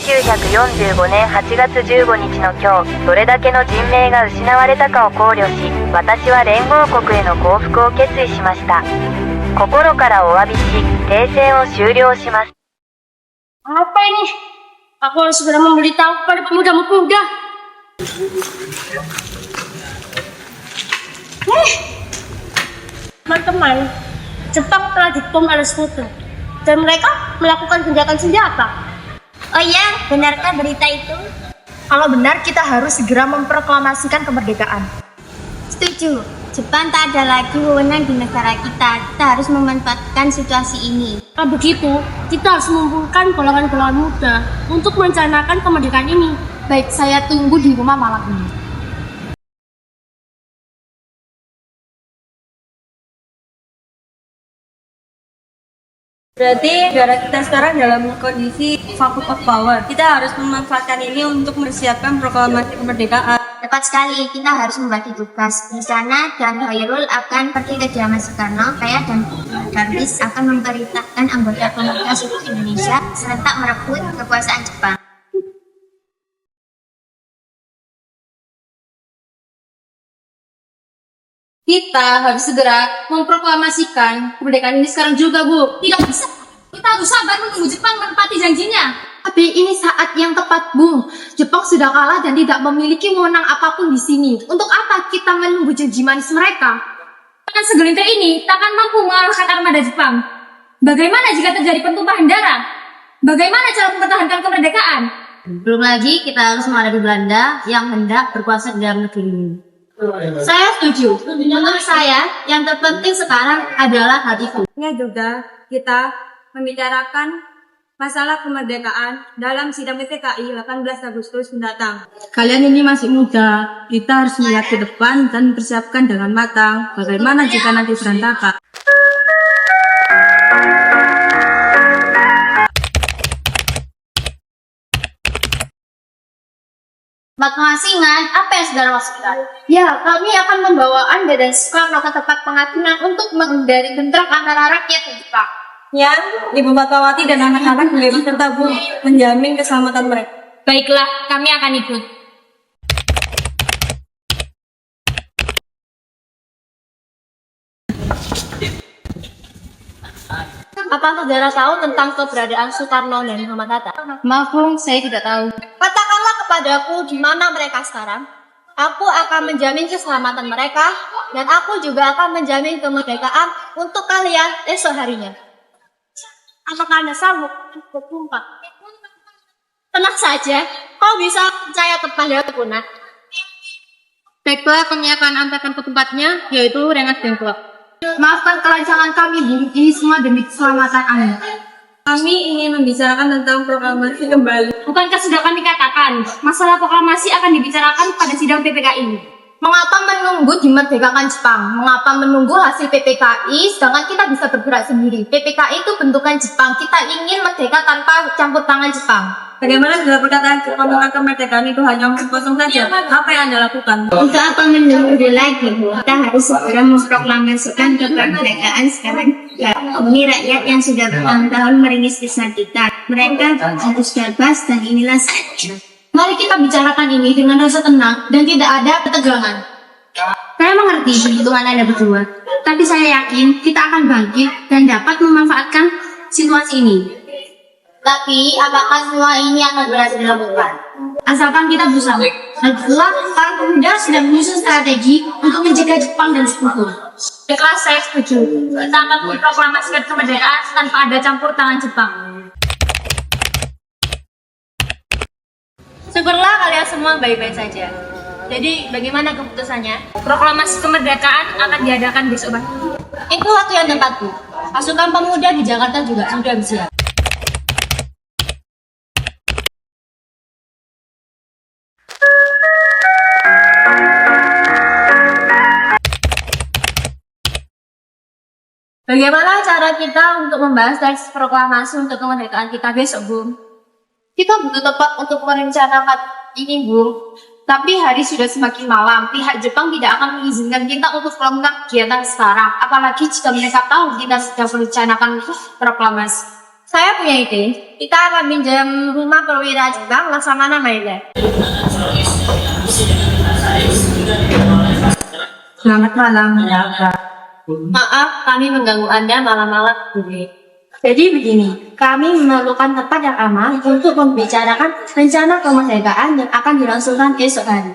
1945年8月15日の今日、どれだけの人命が失われたかを考慮し、私は連合国への降伏を決意しました。心からお詫びし、停戦を終了します。Apa ini? Aku harus segera memberitahu kepada pemuda-pemuda. Teman-teman, Jepang telah dibom oleh sekutu dan mereka melakukan gencatan senjata. Oh iya, benarkah berita itu? Kalau benar, kita harus segera memproklamasikan kemerdekaan. Setuju. Jepang tak ada lagi wewenang di negara kita. Kita harus memanfaatkan situasi ini. Kalau begitu, kita harus mengumpulkan golongan-golongan muda untuk merencanakan kemerdekaan ini. Baik, saya tunggu di rumah malam ini. Berarti negara kita sekarang dalam kondisi vacuum of power. Kita harus memanfaatkan ini untuk mempersiapkan proklamasi kemerdekaan. Tepat sekali, kita harus membagi tugas. Di sana, dan Hoirul akan pergi ke Diaman Soekarno, saya dan Darwis akan memerintahkan anggota komunitas seluruh Indonesia serentak merebut kekuasaan Jepang. Kita harus segera memproklamasikan kemerdekaan ini sekarang juga, Bu. Tidak bisa. Kita harus sabar menunggu Jepang menepati janjinya. Tapi ini saat yang tepat, Bu. Jepang sudah kalah dan tidak memiliki wewenang apapun di sini. Untuk apa kita menunggu janji manis mereka? Tangan segelintir ini tak akan mampu mengalahkan armada Jepang. Bagaimana jika terjadi pertumpahan darah? Bagaimana cara mempertahankan kemerdekaan? Belum lagi kita harus menghadapi Belanda yang hendak berkuasa di dalam negeri ini. Saya setuju. Menurut saya, yang terpenting sekarang adalah hatiku. Ini juga kita membicarakan masalah kemerdekaan dalam sidang PPKI 18 Agustus mendatang. Kalian ini masih muda, kita harus melihat ke depan dan persiapkan dengan matang bagaimana jika nanti berantakan. Pengasingan, apa yang saudara maksudkan? Ya, kami akan membawa Anda dan Soekarno ke tempat pengadilan untuk menghindari bentrok antara rakyat dan Jepang. Yang Ibu Fatmawati dan anak-anak bebas serta Bu menjamin keselamatan mereka. Baiklah, kami akan ikut. Apa saudara tahu tentang keberadaan Soekarno dan Muhammad Hatta? Maaf, Bu, saya tidak tahu. Katakanlah kepadaku di mana mereka sekarang. Aku akan menjamin keselamatan mereka dan aku juga akan menjamin kemerdekaan untuk kalian esok harinya. Apakah Anda sanggup untuk bersumpah? Tenang saja, kau bisa percaya kepadaku, Nak. Baiklah, kami akan antarkan ke tempatnya, yaitu Rengas Dengklok. Maafkan kelancangan kami, Bu. Ini semua demi keselamatan Anda. Kami ingin membicarakan tentang proklamasi kembali. Bukankah sudah kami katakan, masalah proklamasi akan dibicarakan pada sidang PPKI ini? Mengapa menunggu dimerdekakan Jepang? Mengapa menunggu hasil PPKI sedangkan kita bisa bergerak sendiri? PPKI itu bentukan Jepang. Kita ingin merdeka tanpa campur tangan Jepang. Bagaimana jika perkataan kemerdekaan itu hanya omong kosong saja? Apa yang Anda lakukan? Untuk apa menunggu lagi, Bu? Kita harus segera memproklamasikan kemerdekaan sekarang. Ini rakyat yang sudah bertahun-tahun merintis kisah kita. Mereka harus bebas dan inilah saatnya. Mari kita bicarakan ini dengan rasa tenang dan tidak ada ketegangan. Saya mengerti perhitungan Anda berdua, tapi saya yakin kita akan bangkit dan dapat memanfaatkan situasi ini. Tapi, apakah semua ini akan berhasil dilakukan? Asalkan kita berusaha. Lagipula, para pemuda sedang menyusun strategi untuk menjaga Jepang dan sekutu. Baiklah, saya setuju. Kita akan memproklamasikan kemerdekaan tanpa ada campur tangan Jepang. Syukurlah kalian semua baik-baik saja. Jadi, bagaimana keputusannya? Proklamasi kemerdekaan akan diadakan besok pagi. Itu waktu yang tepat, Bu. Pasukan pemuda di Jakarta juga sudah bersiap. Bagaimana cara kita untuk membahas teks proklamasi untuk kemerdekaan kita besok, Bu? Kita butuh tempat untuk merencanakan ini, Bu. Tapi hari sudah semakin malam, pihak Jepang tidak akan mengizinkan kita untuk melakukan kegiatan sekarang. Apalagi jika mereka tahu kita sedang merencanakan proklamasi. Saya punya ide. Kita akan pinjam rumah perwira Jepang Laksamana Maeda. Selamat malam, Maaf, kami mengganggu Anda malam-malam. Jadi begini, kami memerlukan tempat yang aman untuk membicarakan rencana kemerdekaan yang akan dilangsungkan esok hari.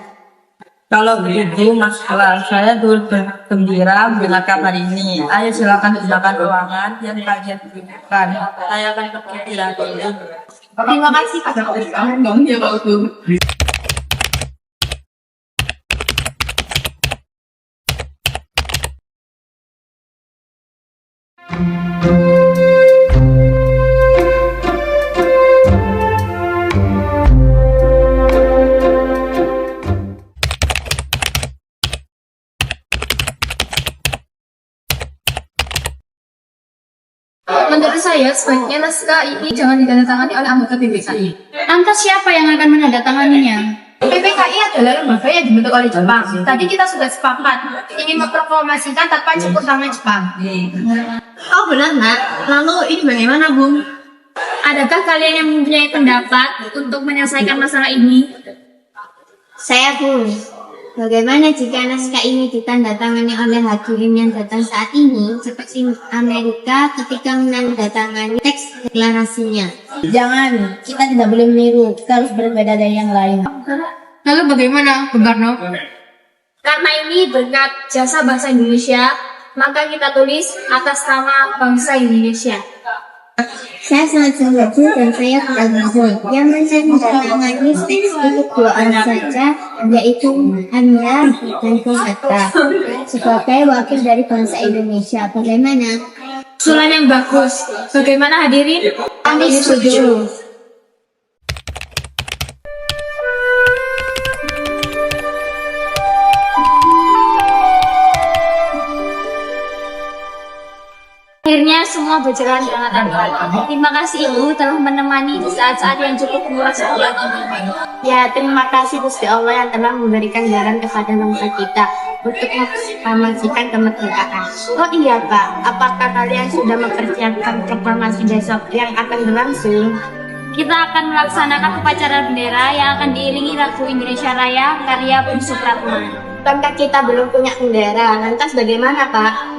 Kalau begitu, Maslah, saya turut bergembira mendengar kabar ini. Ayo silakan gunakan ruangan yang kalian butuhkan. Saya akan pergi tidak dulu. Terima kasih, Pak. Menurut saya, sebaiknya naskah ini jangan ditandatangani oleh anggota PPKI. Lantas siapa yang akan menandatanganinya? PPKI adalah lembaga yang dibentuk oleh Jepang. Tadi kita sudah sepakat ingin memproklamasikan tanpa campur tangan Jepang. Oh benar nak, lalu ini bagaimana Bung? Adakah kalian yang mempunyai pendapat untuk menyelesaikan masalah ini? Saya Bung, bagaimana jika naskah ini ditandatangani oleh hadirin yang datang saat ini seperti Amerika ketika menandatangani teks deklarasinya? Jangan, kita tidak boleh meniru, kita harus berbeda dari yang lain. Lalu bagaimana, Bung Karno? Karena ini berkat jasa bahasa Indonesia, maka kita tulis atas nama bangsa Indonesia. Saya sangat setuju dan saya tidak jujur. Yang menandatangani teks untuk 2 orang saja, yaitu Anda dan Bung Hatta sebagai wakil dari bangsa Indonesia. Bagaimana? Usulan yang bagus. Bagaimana hadirin? Kami setuju. Akhirnya semua berjalan dengan lancar. Terima kasih Ibu telah menemani di saat-saat yang cukup murah sekolah ini. Ya, terima kasih Gusti Allah yang telah memberikan jalan kepada bangsa kita untuk memproklamasikan kemerdekaan. Oh iya Pak, apakah kalian sudah mempersiapkan proklamasi besok yang akan berlangsung? Kita akan melaksanakan upacara bendera yang akan diiringi lagu Indonesia Raya karya Bung Supratman. Karena kita belum punya bendera, lantas bagaimana Pak?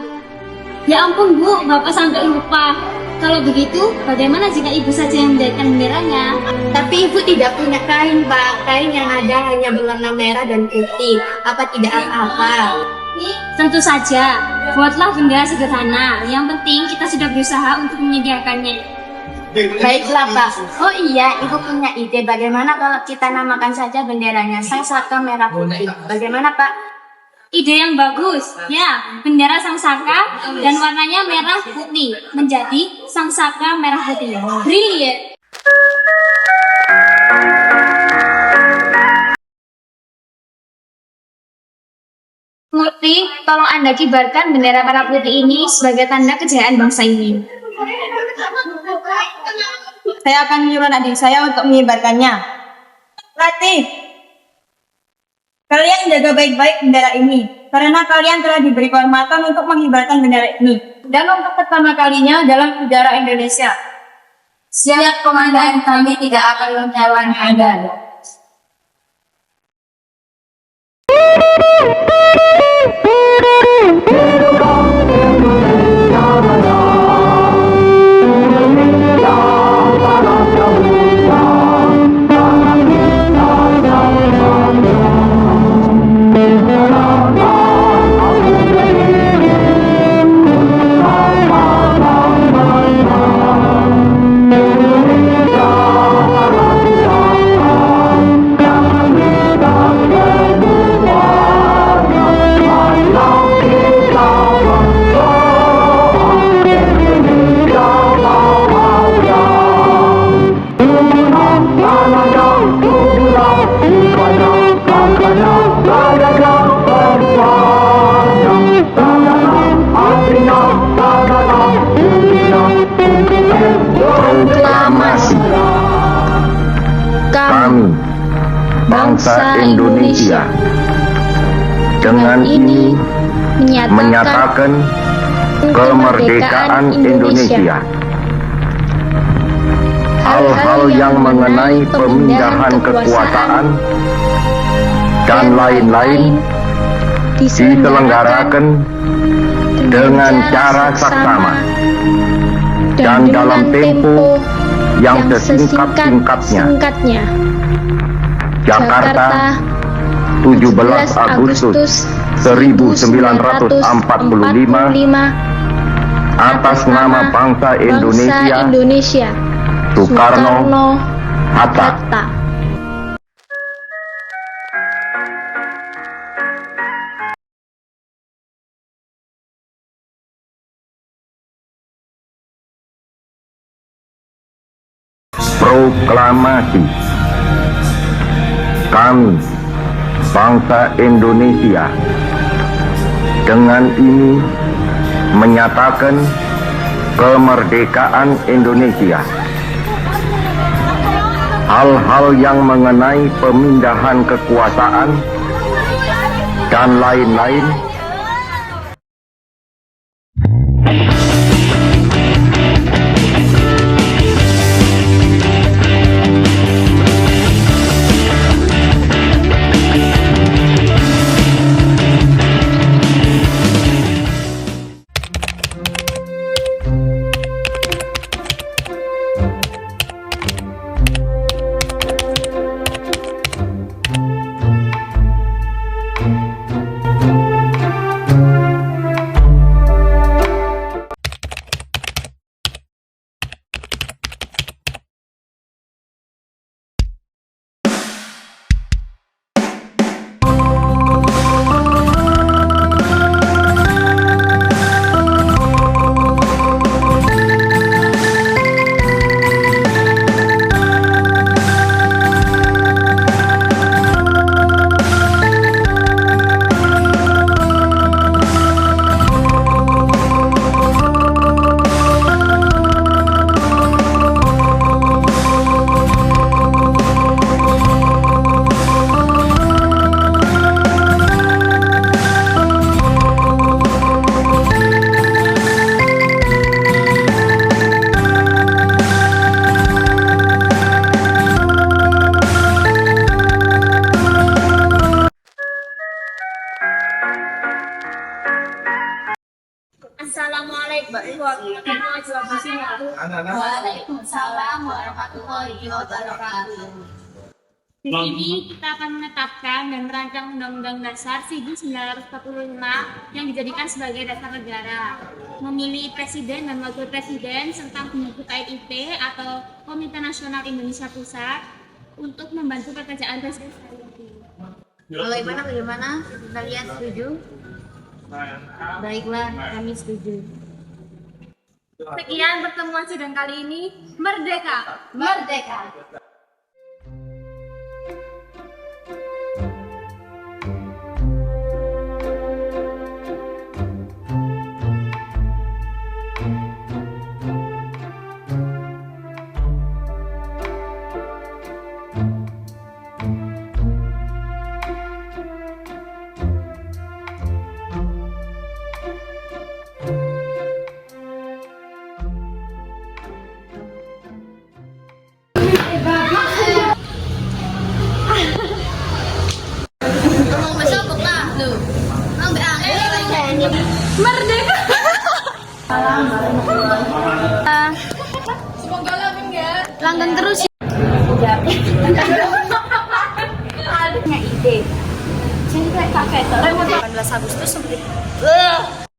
Ya ampun Bu, Bapak sampai lupa. Kalau begitu, bagaimana jika Ibu saja yang menjadikan benderanya? Tapi Ibu tidak punya kain Pak, kain yang ada hanya berwarna merah dan putih. Apa tidak apa-apa? Tentu saja, buatlah bendera sederhana. Yang penting kita sudah berusaha untuk menyediakannya. Baiklah Pak. Oh iya, Ibu punya ide bagaimana kalau kita namakan saja benderanya Sang Saka Merah Putih. Bagaimana Pak? Ide yang bagus, ya. Bendera Sang Saka dan warnanya merah putih menjadi Sang Saka Merah Putih. Brilliant. Murti, tolong Anda kibarkan bendera merah putih ini sebagai tanda kejayaan bangsa ini. Saya akan menyuruh adik saya untuk mengibarkannya. Latih, kalian jaga baik-baik bendera ini, karena kalian telah diberi kehormatan untuk mengibarkan bendera ini. Dan untuk pertama kalinya dalam sejarah Indonesia. Siap, Komandan, kami tidak akan melawan Anda. Kami, bangsa Indonesia, dengan ini menyatakan kemerdekaan Indonesia. hal-hal yang mengenai pemindahan kekuasaan dan lain-lain diselenggarakan dengan cara saksama dan dalam tempo yang sesingkat-singkatnya. Jakarta, 17 Agustus 1945, atas nama bangsa Indonesia, Soekarno-Hatta. Proklamasi. Kami, bangsa Indonesia, dengan ini menyatakan kemerdekaan Indonesia. Hal-hal yang mengenai pemindahan kekuasaan dan lain-lain Waalaikumsalam warahmatullahi wabarakatuh. Di sini kita akan menetapkan dan merancang Undang-Undang Dasar 1945 yang dijadikan sebagai dasar negara, memilih presiden dan wakil presiden serta pembentuk KIP atau Komite Nasional Indonesia Pusat untuk membantu pekerjaan presiden. Bagaimana? Kalian setuju? Baiklah, kami setuju. Sekian pertemuan sidang kali ini. Merdeka! Merdeka! Merdeka! Semoga langgeng terus. Punya ide. Jadi kayak 18 Agustus seperti